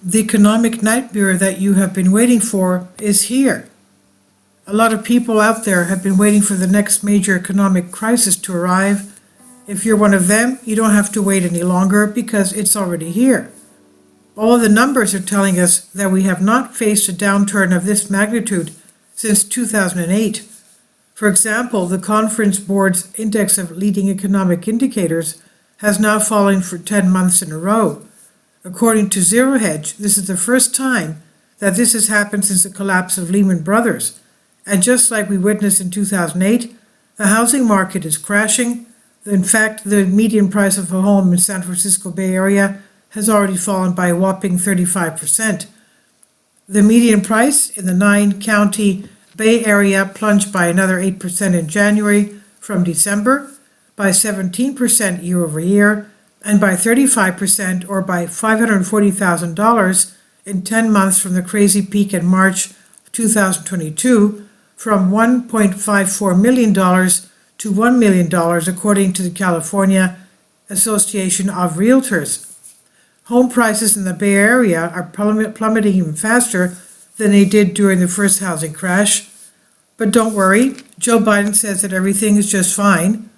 The economic nightmare that you have been waiting for is here. A lot of people out there have been waiting for the next major economic crisis to arrive. If you're one of them, you don't have to wait any longer because it's already here. All the numbers are telling us that we have not faced a downturn of this magnitude since 2008. For example, the Conference Board's index of leading economic indicators has now fallen for 10 months in a row. According to Zero Hedge, this is the first time that this has happened since the collapse of Lehman Brothers. And just like we witnessed in 2008, the housing market is crashing. In fact, the median price of a home in San Francisco Bay Area has already fallen by a whopping 35%. The median price in the 9-county Bay Area plunged by another 8% in January from December, by 17% year over year, and by 35% or by $540,000 in 10 months from the crazy peak in March 2022, from $1.54 million to $1 million, according to the California Association of Realtors. Home prices in the Bay Area are plummeting even faster than they did during the first housing crash. But don't worry, Joe Biden says that everything is just fine.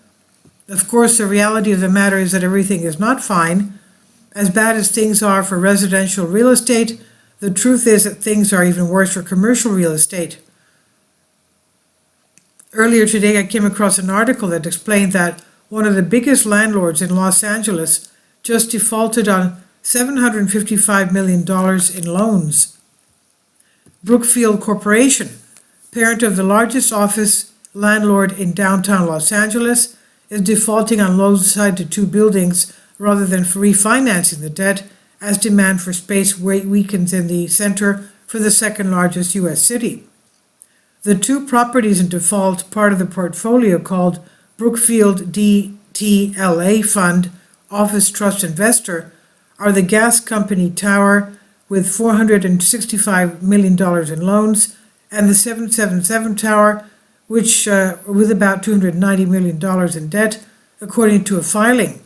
Of course, the reality of the matter is that everything is not fine. As bad as things are for residential real estate, the truth is that things are even worse for commercial real estate. Earlier today, I came across an article that explained that one of the biggest landlords in Los Angeles just defaulted on $755 million in loans. Brookfield Corporation, parent of the largest office landlord in downtown Los Angeles, is defaulting on loans tied to 2 buildings rather than refinancing the debt as demand for space weakens in the center for the second largest U.S. city. The 2 properties in default, part of the portfolio called Brookfield DTLA Fund Office Trust Investor, are the gas company Tower with $465 million in loans and the 777 Tower, which with about $290 million in debt, according to a filing.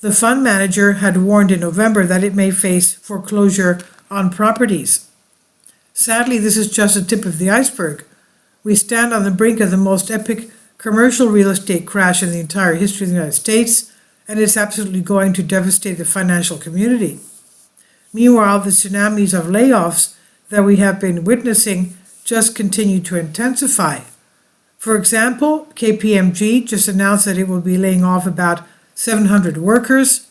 The fund manager had warned in November that it may face foreclosure on properties. Sadly, this is just the tip of the iceberg. We stand on the brink of the most epic commercial real estate crash in the entire history of the United States, and it's absolutely going to devastate the financial community. Meanwhile, the tsunamis of layoffs that we have been witnessing just continue to intensify. For example, KPMG just announced that it will be laying off about 700 workers.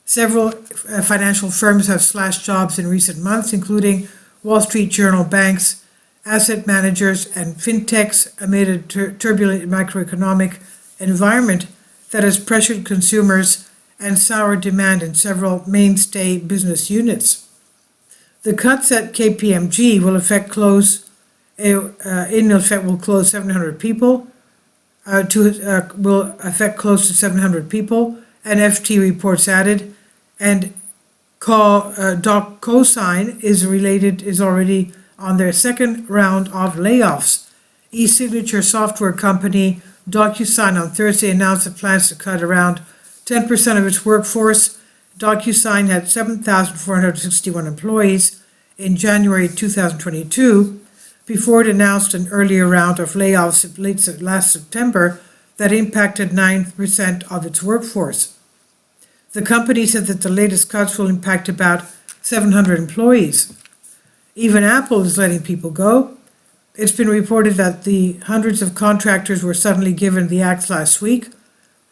Several financial firms have slashed jobs in recent months, including Wall Street Journal banks, asset managers, and fintechs, amid a turbulent macroeconomic environment that has pressured consumers and soured demand in several mainstay business units. The cuts at KPMG will will close 700 people, will affect close to 700 people, and FT reports added, and DocCosign is already on their second round of layoffs. E-signature software company DocuSign on Thursday announced it plans to cut around 10% of its workforce. DocuSign had 7,461 employees in January 2022, before it announced an earlier round of layoffs last September that impacted 9% of its workforce. The company said that the latest cuts will impact about 700 employees. Even Apple is letting people go. It's been reported that the hundreds of contractors were suddenly given the axe last week.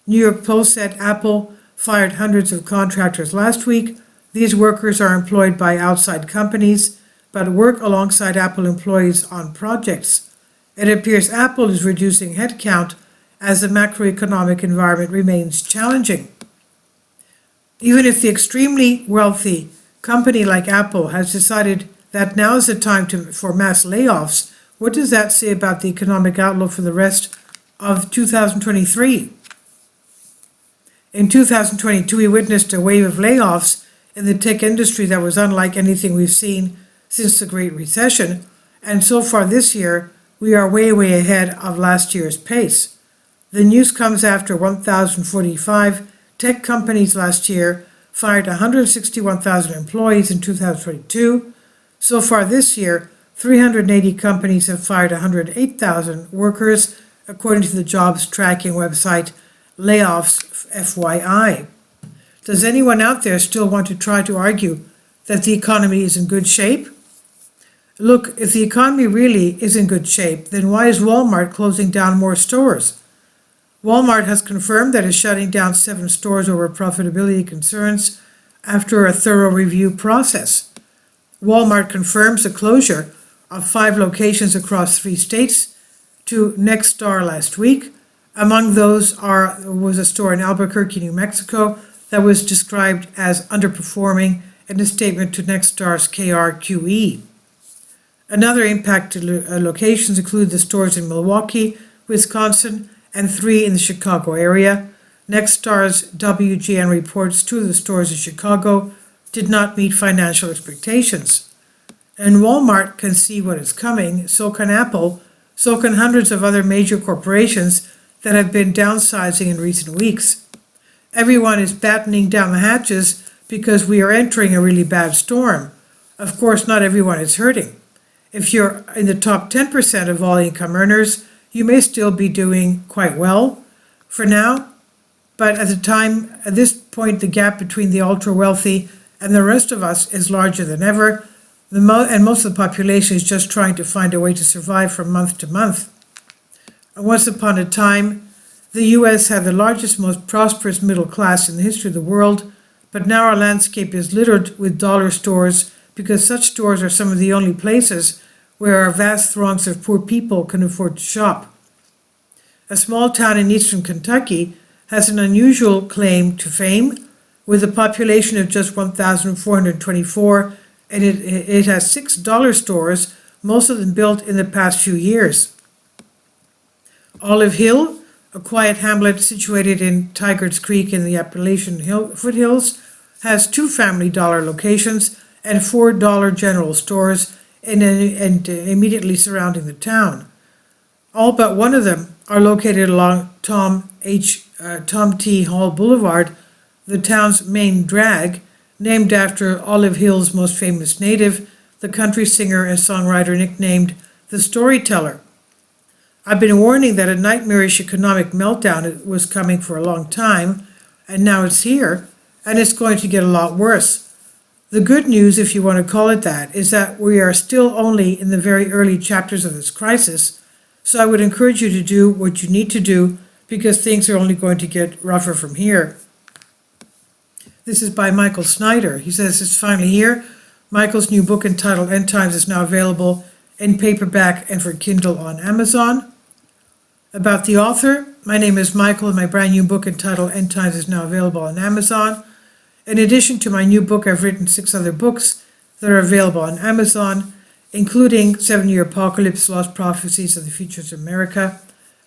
New York Post said Apple fired hundreds of contractors last week. These workers are employed by outside companies, but work alongside Apple employees on projects. It appears Apple is reducing headcount as the macroeconomic environment remains challenging. Even if the extremely wealthy company like Apple has decided that now is the time for mass layoffs, what does that say about the economic outlook for the rest of 2023? In 2022, we witnessed a wave of layoffs in the tech industry that was unlike anything we've seen since the Great Recession, and so far this year, we are way ahead of last year's pace. The news comes after 1,045 tech companies last year fired 161,000 employees in 2022. So far this year, 380 companies have fired 108,000 workers, according to the jobs tracking website Layoffs FYI. Does anyone out there still want to try to argue that the economy is in good shape? Look, if the economy really is in good shape, then why is Walmart closing down more stores? Walmart has confirmed that it's shutting down 7 stores over profitability concerns after a thorough review process. Walmart confirms the closure of 5 locations across 3 states to Nexstar last week. Among those was a store in Albuquerque, New Mexico, that was described as underperforming in a statement to Nexstar's KRQE. Another impacted locations include the stores in Milwaukee, Wisconsin, and 3 in the Chicago area. Nexstar's WGN reports 2 of the stores in Chicago did not meet financial expectations. And Walmart can see what is coming, so can Apple, so can hundreds of other major corporations that have been downsizing in recent weeks. Everyone is battening down the hatches because we are entering a really bad storm. Of course, not everyone is hurting. If you're in the top 10% of all income earners, you may still be doing quite well for now, but at this point, the gap between the ultra-wealthy and the rest of us is larger than ever, and most of the population is just trying to find a way to survive from month to month. And once upon a time, the U.S. had the largest, most prosperous middle class in the history of the world, but now our landscape is littered with dollar stores because such stores are some of the only places where our vast throngs of poor people can afford to shop. A small town in eastern Kentucky has an unusual claim to fame, with a population of just 1,424, and it has 6 dollar stores, most of them built in the past few years. Olive Hill, a quiet hamlet situated in Tigard's Creek in the Appalachian foothills, has 2 Family Dollar locations and 4 dollar general stores and immediately surrounding the town. All but one of them are located along Tom T. Hall Boulevard, the town's main drag, named after Olive Hill's most famous native, the country singer and songwriter nicknamed the Storyteller. I've been warning that a nightmarish economic meltdown was coming for a long time, and now it's here, and it's going to get a lot worse. The good news, if you want to call it that, is that we are still only in the very early chapters of this crisis, so I would encourage you to do what you need to do because things are only going to get rougher from here. This is by Michael Snyder. He says it's finally here. Michael's new book entitled End Times is now available in paperback and for Kindle on Amazon. About the author, my name is Michael and my brand new book entitled End Times is now available on Amazon. In addition to my new book, I've written 6 other books that are available on Amazon, including 7-Year Apocalypse, Lost Prophecies of the Futures of America,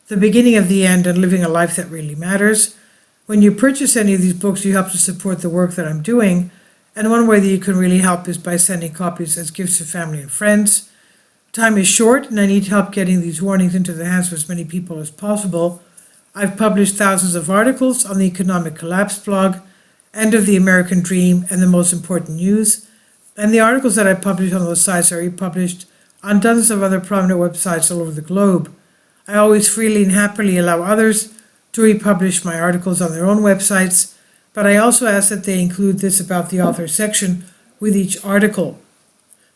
The Beginning of the End, and Living a Life That Really Matters. When you purchase any of these books, you help to support the work that I'm doing, and one way that you can really help is by sending copies as gifts to family and friends. Time is short, and I need help getting these warnings into the hands of as many people as possible. I've published thousands of articles on the Economic Collapse blog, End of the American Dream, and the Most Important News, and the articles that I publish on those sites are republished on dozens of other prominent websites all over the globe. I always freely and happily allow others to republish my articles on their own websites, but I also ask that they include this about the author section with each article.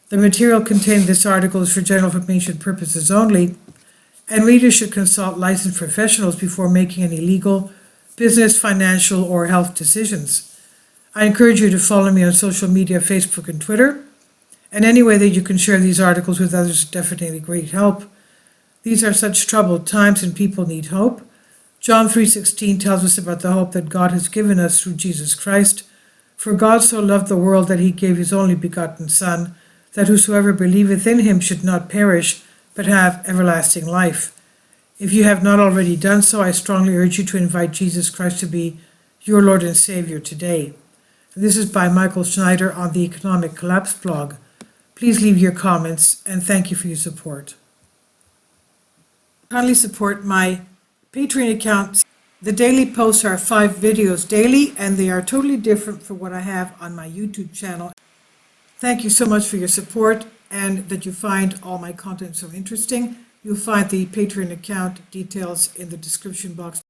The material contained in this article is for general information purposes only, and readers should consult licensed professionals before making any legal, business, financial, or health decisions. I encourage you to follow me on social media, Facebook and Twitter, and any way that you can share these articles with others is definitely great help. These are such troubled times and people need hope. John 3:16 tells us about the hope that God has given us through Jesus Christ. For God so loved the world that he gave his only begotten Son, that whosoever believeth in him should not perish, but have everlasting life. If you have not already done so, I strongly urge you to invite Jesus Christ to be your Lord and Savior today. This is by Michael Snyder on the Economic Collapse blog. Please leave your comments, and thank you for your support. Kindly support my Patreon account The daily posts are 5 videos daily, and they are totally different from what I have on my YouTube channel. Thank you so much for your support and that you find all my content so interesting. You'll find the Patreon account details in the description box.